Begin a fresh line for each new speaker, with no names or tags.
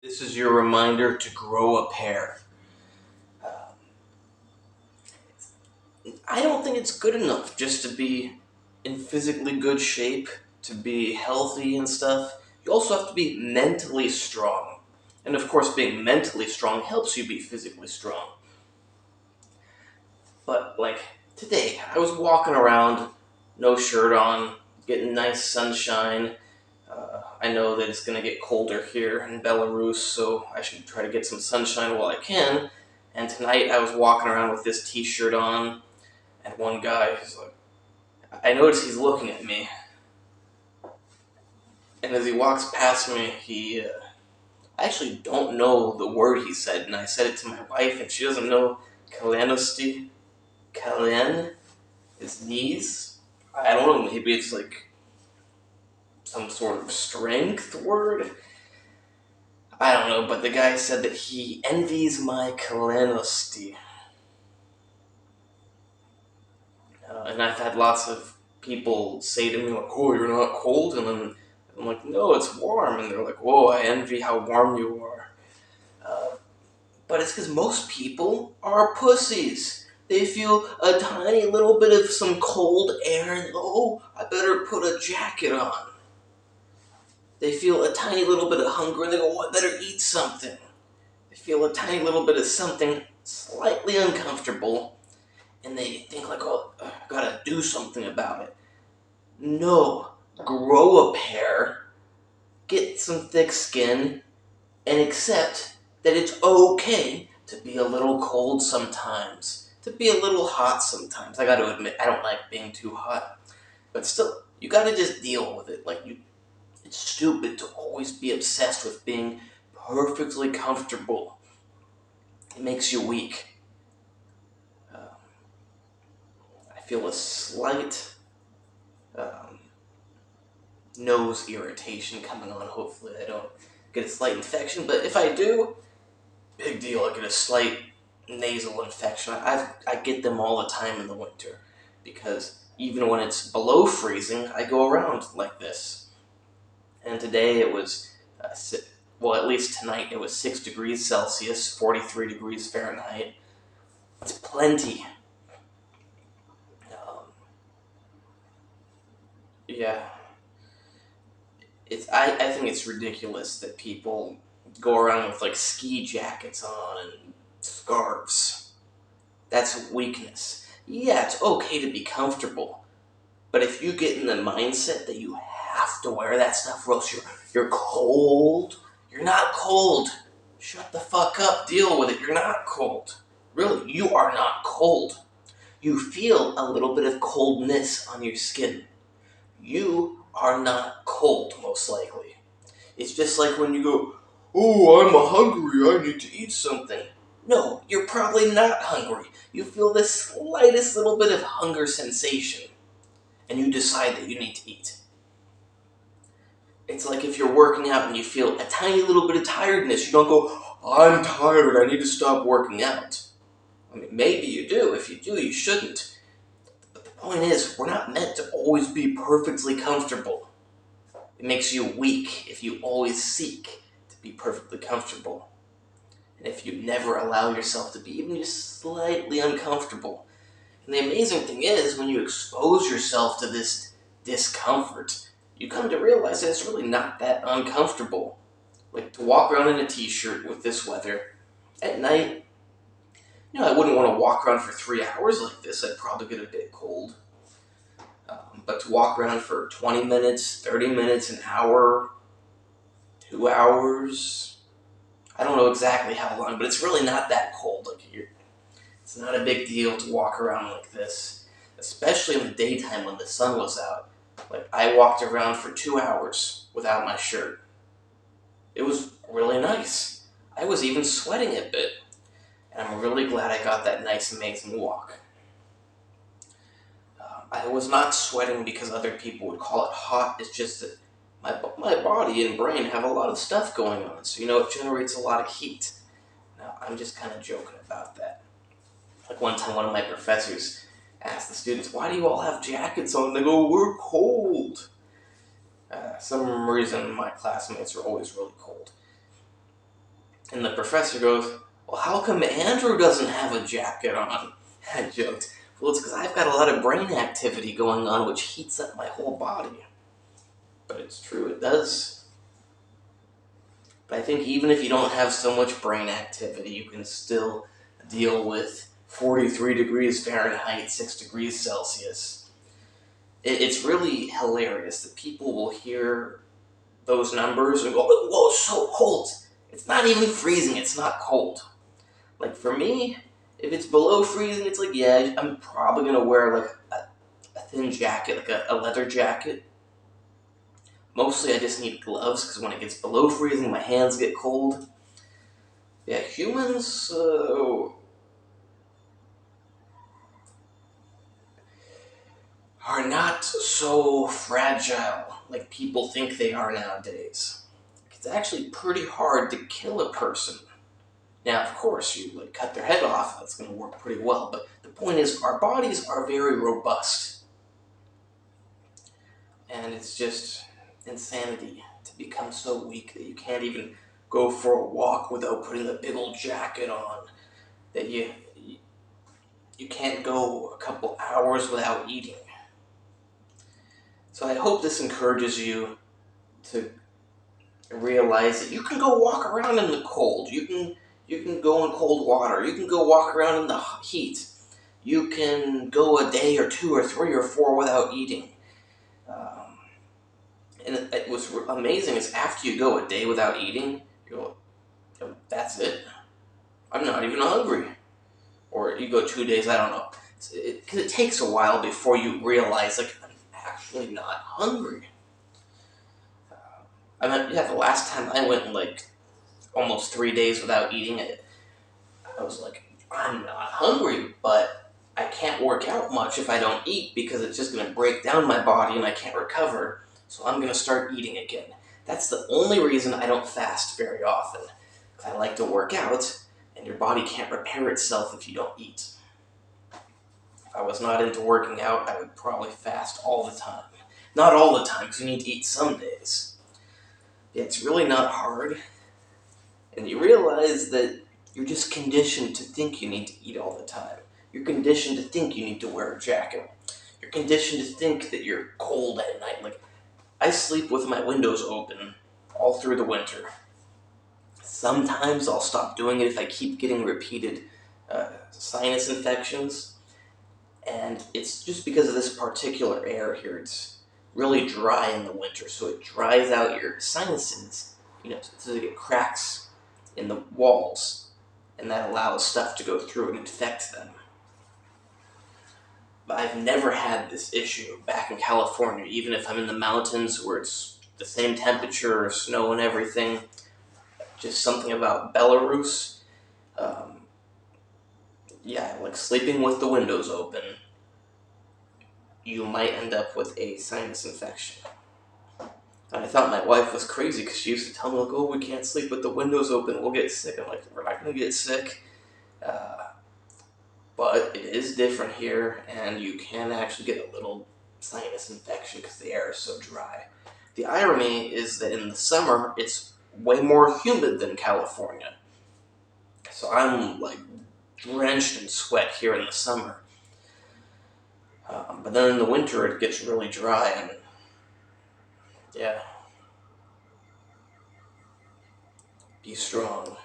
This is your reminder to grow a pair. I don't think it's good enough just to be in physically good shape, to be healthy and stuff. You also have to be mentally strong. And of course, being mentally strong helps you be physically strong. But, today, I was walking around, no shirt on, getting nice sunshine. I know that it's going to get colder here in Belarus, so I should try to get some sunshine while I can. And tonight I was walking around with this t-shirt on, and one guy is like, I notice he's looking at me. And as he walks past me, I actually don't know the word he said, and I said it to my wife, and she doesn't know kalenosti. Kalen is knees. I don't know, maybe it's like some sort of strength word. I don't know, but the guy said that he envies my kalenosti. And I've had lots of people say to me, like, oh, you're not cold? And then I'm like, no, it's warm. And they're like, whoa, I envy how warm you are. But it's because most people are pussies. They feel a tiny little bit of some cold air and, oh, I better put a jacket on. They feel a tiny little bit of hunger and they go, oh, I better eat something. They feel a tiny little bit of something slightly uncomfortable and they think like, oh, I gotta do something about it. No, grow a pair, get some thick skin, and accept that it's okay to be a little cold sometimes, to be a little hot sometimes. I gotta admit, I don't like being too hot, but still, you gotta just deal with it. It's stupid to always be obsessed with being perfectly comfortable. It makes you weak. I feel a slight nose irritation coming on. Hopefully I don't get a slight infection, but if I do, big deal. I get a slight nasal infection. I get them all the time in the winter because even when it's below freezing, I go around like this. And today it was, at least tonight, it was 6 degrees Celsius, 43 degrees Fahrenheit. It's plenty. Yeah. I think it's ridiculous that people go around with like ski jackets on and scarves. That's weakness. Yeah, it's okay to be comfortable, but if you get in the mindset that you have to wear that stuff or else you're cold, you're not cold. Shut the fuck up, deal with it. You're not cold. Really, you are not cold. You feel a little bit of coldness on your skin. You are not cold, most likely. It's just like when you go, oh, I'm hungry, I need to eat something. No, you're probably not hungry. You feel the slightest little bit of hunger sensation, and you decide that you need to eat. It's like if you're working out and you feel a tiny little bit of tiredness, you don't go, I'm tired, I need to stop working out. I mean, maybe you do. If you do, you shouldn't. But the point is, we're not meant to always be perfectly comfortable. It makes you weak if you always seek to be perfectly comfortable. And if you never allow yourself to be even just slightly uncomfortable. And the amazing thing is, when you expose yourself to this discomfort, you come to realize that it's really not that uncomfortable. Like to walk around in a t-shirt with this weather at night, I wouldn't want to walk around for 3 hours like this. I'd probably get a bit cold. But to walk around for 20 minutes, 30 minutes, an hour, 2 hours, I don't know exactly how long, but it's really not that cold. It's not a big deal to walk around like this, especially in the daytime when the sun was out. Like, I walked around for 2 hours without my shirt. It was really nice. I was even sweating a bit. And I'm really glad I got that nice, amazing walk. I was not sweating because other people would call it hot. It's just that my body and brain have a lot of stuff going on. So, it generates a lot of heat. Now, I'm just kind of joking about that. Like one time, one of my professors asked the students, why do you all have jackets on? They go, we're cold. Some reason my classmates are always really cold. And the professor goes, well, how come Andrew doesn't have a jacket on? I joked, well, it's because I've got a lot of brain activity going on which heats up my whole body. But it's true, it does. But I think even if you don't have so much brain activity, you can still deal with 43 degrees Fahrenheit, 6 degrees Celsius. It's really hilarious that people will hear those numbers and go, whoa, it's so cold. It's not even freezing, it's not cold. Like for me, if it's below freezing, it's like, yeah, I'm probably going to wear like a thin jacket, like a leather jacket. Mostly I just need gloves because when it gets below freezing, my hands get cold. Yeah, humans are not so fragile like people think they are nowadays. It's actually pretty hard to kill a person. Now, of course, you like cut their head off, that's going to work pretty well, but the point is, our bodies are very robust. And it's just insanity to become so weak that you can't even go for a walk without putting a big old jacket on, that you can't go a couple hours without eating. So I hope this encourages you to realize that you can go walk around in the cold. You can go in cold water. You can go walk around in the heat. You can go a day or two or three or four without eating. And it was amazing is after you go a day without eating, you're like, oh, that's it. I'm not even hungry. Or you go 2 days, I don't know. Because it takes a while before you realize, like, I'm actually not hungry. I mean, yeah, the last time I went like almost 3 days without eating it, I was like, I'm not hungry, but I can't work out much if I don't eat because it's just going to break down my body and I can't recover. So I'm going to start eating again. That's the only reason I don't fast very often. Because I like to work out, and your body can't repair itself if you don't eat. If I was not into working out, I would probably fast all the time. Not all the time, because you need to eat some days. Yeah, it's really not hard. And you realize that you're just conditioned to think you need to eat all the time. You're conditioned to think you need to wear a jacket. You're conditioned to think that you're cold at night. Like, I sleep with my windows open all through the winter. Sometimes I'll stop doing it if I keep getting repeated sinus infections. And it's just because of this particular air here. It's really dry in the winter, so it dries out your sinuses, so they get cracks in the walls, and that allows stuff to go through and infect them. But I've never had this issue back in California, even if I'm in the mountains where it's the same temperature, snow and everything. Just something about Belarus. Um, yeah, like sleeping with the windows open, you might end up with a sinus infection. And I thought my wife was crazy because she used to tell me, like, oh, we can't sleep with the windows open, we'll get sick. I'm like, we're not going to get sick. But it is different here, and you can actually get a little sinus infection because the air is so dry. The irony is that in the summer, it's way more humid than California. So I'm like drenched in sweat here in the summer. But then in the winter, it gets really dry, and yeah, be strong.